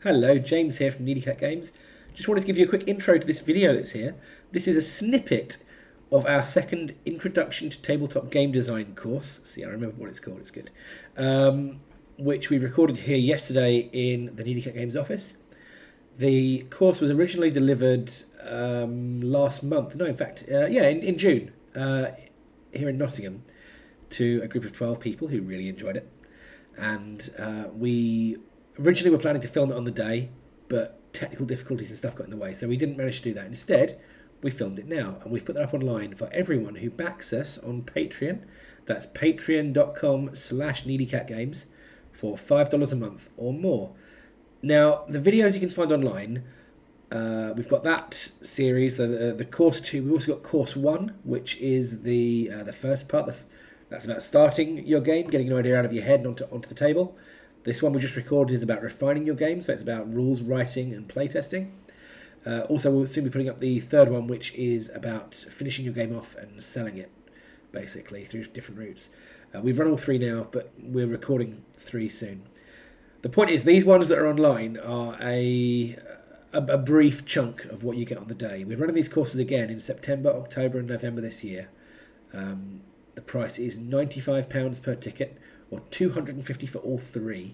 Hello, James here from Needy Cat Games. Just wanted to give you a quick intro to this video that's here. This is a snippet of our second Introduction to Tabletop Game Design course. See, I remember what it's called, it's good. Which we recorded here yesterday in the Needy Cat Games office. The course was originally delivered last month, no, in fact, in June, here in Nottingham, to a group of 12 people who really enjoyed it. And we originally were planning to film it on the day, but technical difficulties and stuff got in the way, so we didn't manage to do that. Instead, we filmed it now, and we've put that up online for everyone who backs us on Patreon. That's patreon.com/needycatgames for $5 a month or more. Now, the videos you can find online, we've got that series, the course 2. We've also got course 1, which is the first part. That's about starting your game, getting an idea out of your head and onto the table. This one we just recorded is about refining your game, so it's about rules writing and playtesting. Also, we'll soon be putting up the third one, which is about finishing your game off and selling it, basically, through different routes. We've run all 3 now, but we're recording 3 soon. The point is, these ones that are online are a brief chunk of what you get on the day. We're running these courses again in September, October and November this year. The price is £95 per ticket, or $250 for all 3.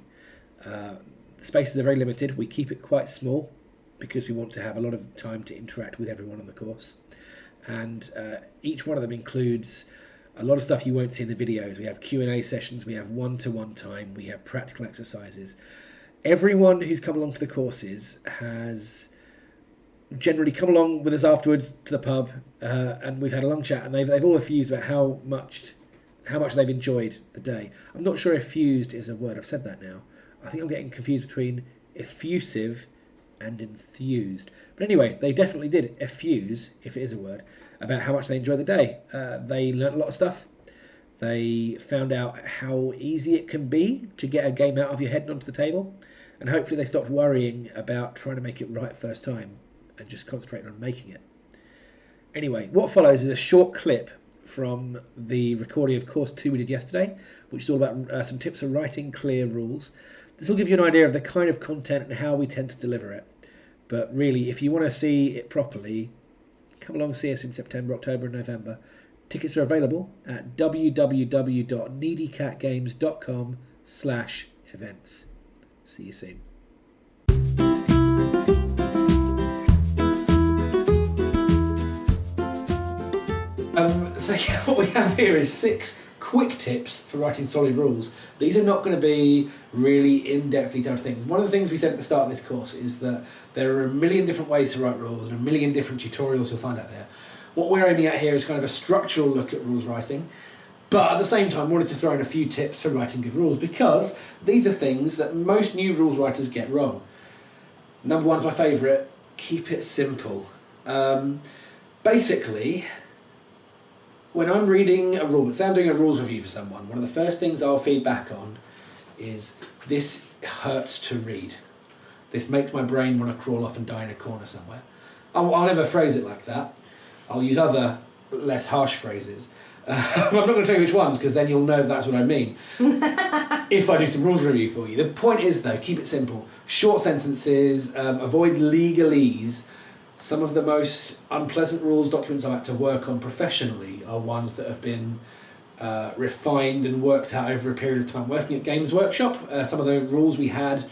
The spaces are very limited. We keep it quite small because we want to have a lot of time to interact with everyone on the course. And each one of them includes a lot of stuff you won't see in the videos. We have Q&A sessions, we have one-to-one time, we have practical exercises. Everyone who's come along to the courses has generally come along with us afterwards to the pub, and we've had a long chat, and they've all effused about how much they've enjoyed the day. I'm not sure effused is a word. I've said that now. I think I'm getting confused between effusive and enthused. But anyway, they definitely did effuse, if it is a word, about how much they enjoyed the day. They learnt a lot of stuff. They found out how easy it can be to get a game out of your head and onto the table. And hopefully they stopped worrying about trying to make it right first time and just concentrating on making it. Anyway, what follows is a short clip from the recording of course 2 we did yesterday, which is all about some tips for writing clear rules. This will give you an idea of the kind of content and how we tend to deliver it. But really, if you want to see it properly, come along and see us in September, October and November. Tickets are available at www.needycatgames.com/events. See you soon. So what we have here is 6 quick tips for writing solid rules. These are not going to be really in-depth detailed things. One of the things we said at the start of this course is that there are a million different ways to write rules and a million different tutorials you'll find out there. What we're aiming at here is kind of a structural look at rules writing, but at the same time wanted to throw in a few tips for writing good rules, because these are things that most new rules writers get wrong. Number 1 is my favourite: keep it simple. Basically, when I'm reading a rule, say I'm doing a rules review for someone, one of the first things I'll feed back on is, this hurts to read. This makes my brain want to crawl off and die in a corner somewhere. I'll never phrase it like that. I'll use other, less harsh phrases. I'm not going to tell you which ones, because then you'll know that's what I mean if I do some rules review for you. The point is, though, keep it simple. Short sentences, avoid legalese. Some of the most unpleasant rules documents I've had to work on professionally are ones that have been refined and worked out over a period of time working at Games Workshop. Some of the rules we had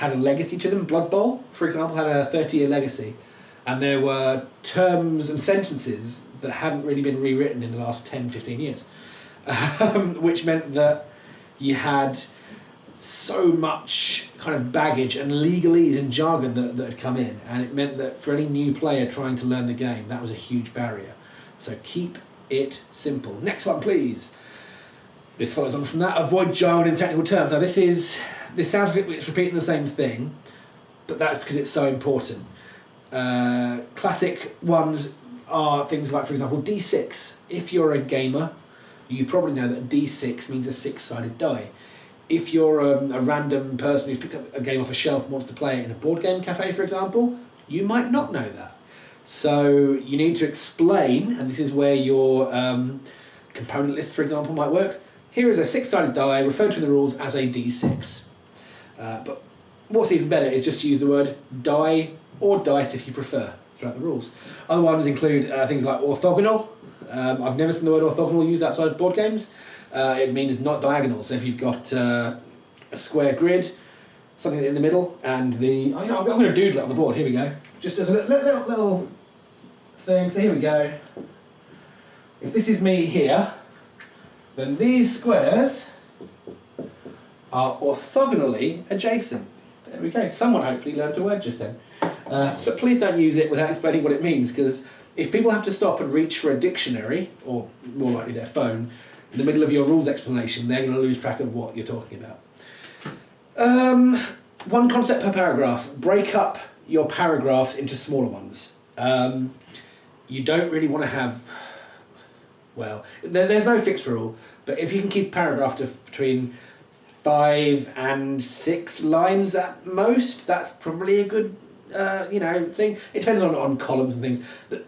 a legacy to them. Blood Bowl, for example, had a 30-year legacy, and there were terms and sentences that hadn't really been rewritten in the last 10, 15 years, which meant that you had so much kind of baggage and legalese and jargon that had come in, and it meant that for any new player trying to learn the game, that was a huge barrier. So keep it simple. Next one, please. This follows on from that. Avoid jargon in technical terms. Now this sounds like it's repeating the same thing, but that's because it's so important. Classic ones are things like, for example, D6. If you're a gamer, you probably know that D6 means a 6-sided die. If you're a random person who's picked up a game off a shelf and wants to play it in a board game cafe, for example, you might not know that. So you need to explain, and this is where your component list, for example, might work. Here is a 6-sided die, referred to in the rules as a D6. But what's even better is just to use the word die or dice if you prefer throughout the rules. Other ones include things like orthogonal. I've never seen the word orthogonal used outside of board games. It means not diagonal. So if you've got a square grid, something in the middle, and I'm going to doodle it on the board. Here we go. Just as a little thing. So here we go. If this is me here, then these squares are orthogonally adjacent. There we go. Someone hopefully learned a word just then. But please don't use it without explaining what it means, because if people have to stop and reach for a dictionary, or more likely their phone, in the middle of your rules explanation, they're going to lose track of what you're talking about. One concept per paragraph. Break up your paragraphs into smaller ones. You don't really want to have... Well, there's no fixed rule, but if you can keep a paragraph to between 5 and 6 lines at most, that's probably a good, thing. It depends on columns and things. The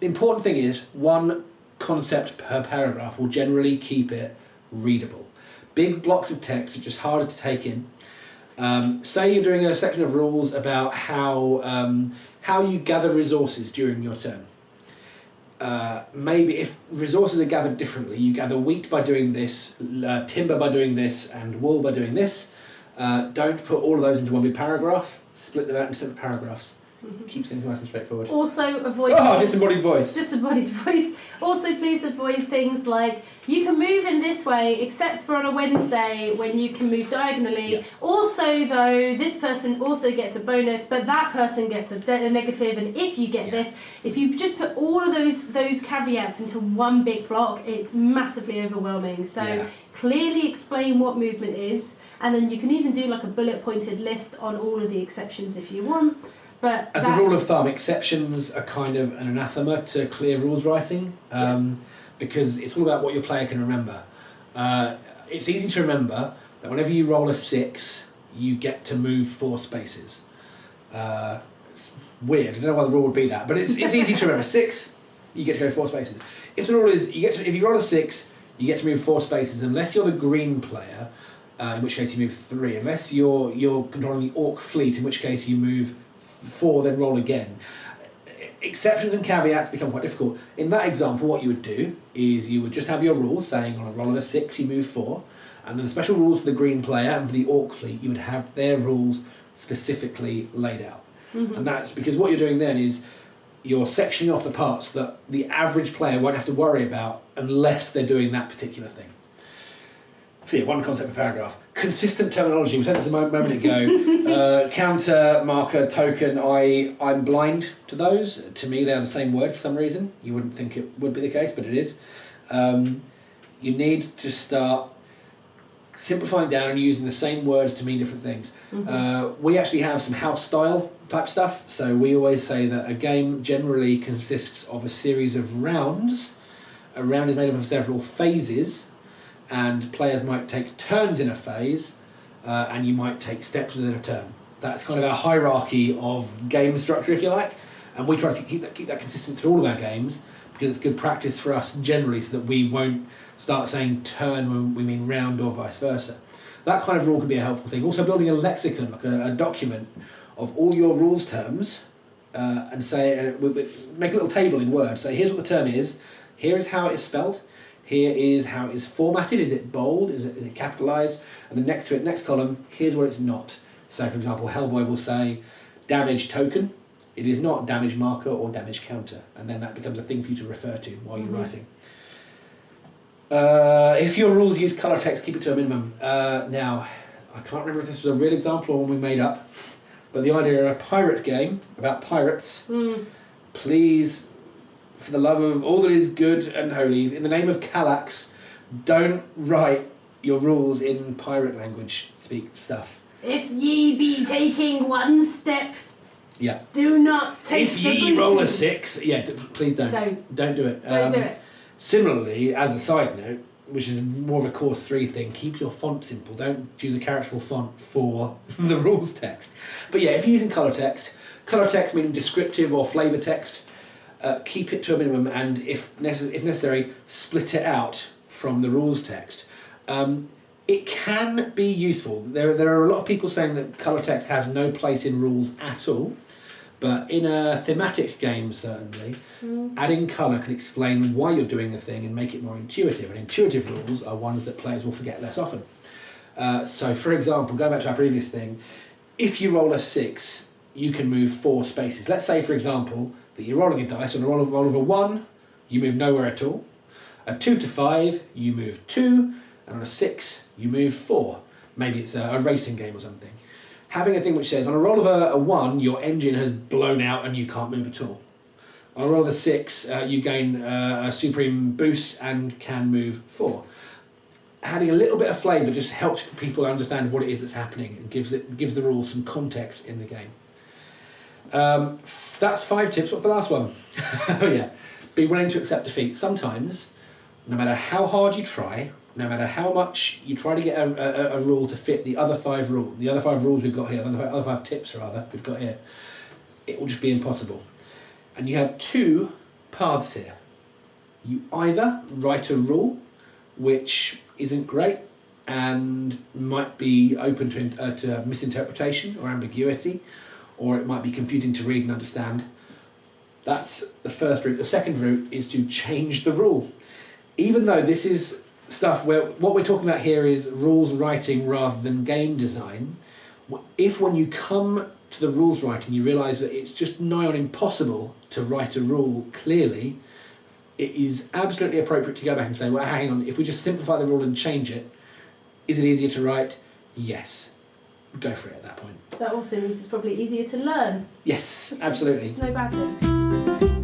important thing is one concept per paragraph will generally keep it readable. Big blocks of text are just harder to take in. Say you're doing a section of rules about how you gather resources during your turn. Maybe if resources are gathered differently, you gather wheat by doing this, timber by doing this, and wool by doing this. Don't put all of those into one big paragraph. Split them out into separate paragraphs. Keeps things nice and straightforward. Also avoid... disembodied voice. Disembodied voice. Also, please avoid things like, you can move in this way, except for on a Wednesday when you can move diagonally. Yeah. Also, though, this person also gets a bonus, but that person gets a negative, and if you get this, if you just put all of those caveats into one big block, it's massively overwhelming. So clearly explain what movement is, and then you can even do like a bullet pointed list on all of the exceptions if you want. But as a rule of thumb, exceptions are kind of an anathema to clear rules writing, because it's all about what your player can remember. It's easy to remember that whenever you roll a 6, you get to move 4 spaces. It's weird. I don't know why the rule would be that, but it's easy to remember. 6, you get to go 4 spaces. If the rule is if you roll a 6, you get to move 4 spaces, unless you're the green player, in which case you move 3. Unless you're controlling the orc fleet, in which case you move 4, then roll again. Exceptions and caveats become quite difficult. In that example, what you would do is you would just have your rules saying on a roll of a 6 you move 4, and then the special rules for the green player and for the orc fleet, you would have their rules specifically laid out. And that's because what you're doing then is you're sectioning off the parts that the average player won't have to worry about unless they're doing that particular thing. So yeah, one concept per paragraph. Consistent terminology. We said this a moment ago. Counter, marker, token. I'm blind to those. To me, they're the same word for some reason. You wouldn't think it would be the case, but it is. You need to start simplifying down and using the same words to mean different things. We actually have some house style type stuff. So we always say that a game generally consists of a series of rounds. A round is made up of several phases, and players might take turns in a phase, and you might take steps within a turn. That's kind of our hierarchy of game structure, if you like, and we try to keep that consistent through all of our games, because it's good practice for us generally, so that we won't start saying turn when we mean round or vice versa. That kind of rule can be a helpful thing. Also building a lexicon, like a document of all your rules terms, and say, make a little table in Word. Say, here's what the term is, here is how it is spelled, here is how it is formatted. Is it bold? Is it capitalised? And then next to it, next column, here's what it's not. So, for example, Hellboy will say damage token. It is not damage marker or damage counter. And then that becomes a thing for you to refer to while you're writing. If your rules use colour text, keep it to a minimum. Now, I can't remember if this was a real example or one we made up, but the idea of a pirate game about pirates, please, for the love of all that is good and holy, in the name of Kallax, don't write your rules in pirate language speak stuff. If ye be taking one step, do not take if ye roll a 6, please don't do it. Don't do it. Similarly, as a side note, which is more of a course 3 thing, keep your font simple. Don't choose a characterful font for the rules text. But yeah, if you're using colour text meaning descriptive or flavour text, keep it to a minimum, and if necessary, split it out from the rules text. It can be useful. There are a lot of people saying that colour text has no place in rules at all, but in a thematic game, certainly, adding colour can explain why you're doing the thing and make it more intuitive. And intuitive rules are ones that players will forget less often. So, for example, going back to our previous thing, if you roll a 6, you can move 4 spaces. Let's say, for example, that you're rolling a dice. On a roll of a 1, you move nowhere at all. A 2 to 5, you move 2. And on a 6, you move 4. Maybe it's a racing game or something. Having a thing which says, on a roll of a 1, your engine has blown out and you can't move at all. On a roll of a 6, you gain a supreme boost and can move 4. Adding a little bit of flavour just helps people understand what it is that's happening and gives the rules some context in the game. That's 5 tips. What's the last one? Oh yeah, be willing to accept defeat. Sometimes, no matter how hard you try, no matter how much you try to get a rule to fit the other 5 rules we've got here, the other 5 tips rather we've got here, it will just be impossible. And you have 2 paths here. You either write a rule which isn't great and might be open to misinterpretation or ambiguity, or it might be confusing to read and understand. That's the first route. The second route is to change the rule. Even though this is stuff where what we're talking about here is rules writing rather than game design, if when you come to the rules writing you realise that it's just nigh on impossible to write a rule clearly, it is absolutely appropriate to go back and say, well, hang on, if we just simplify the rule and change it, is it easier to write? Yes. Go for it at that point. That also means it's probably easier to learn. Yes, absolutely. It's no bad thing.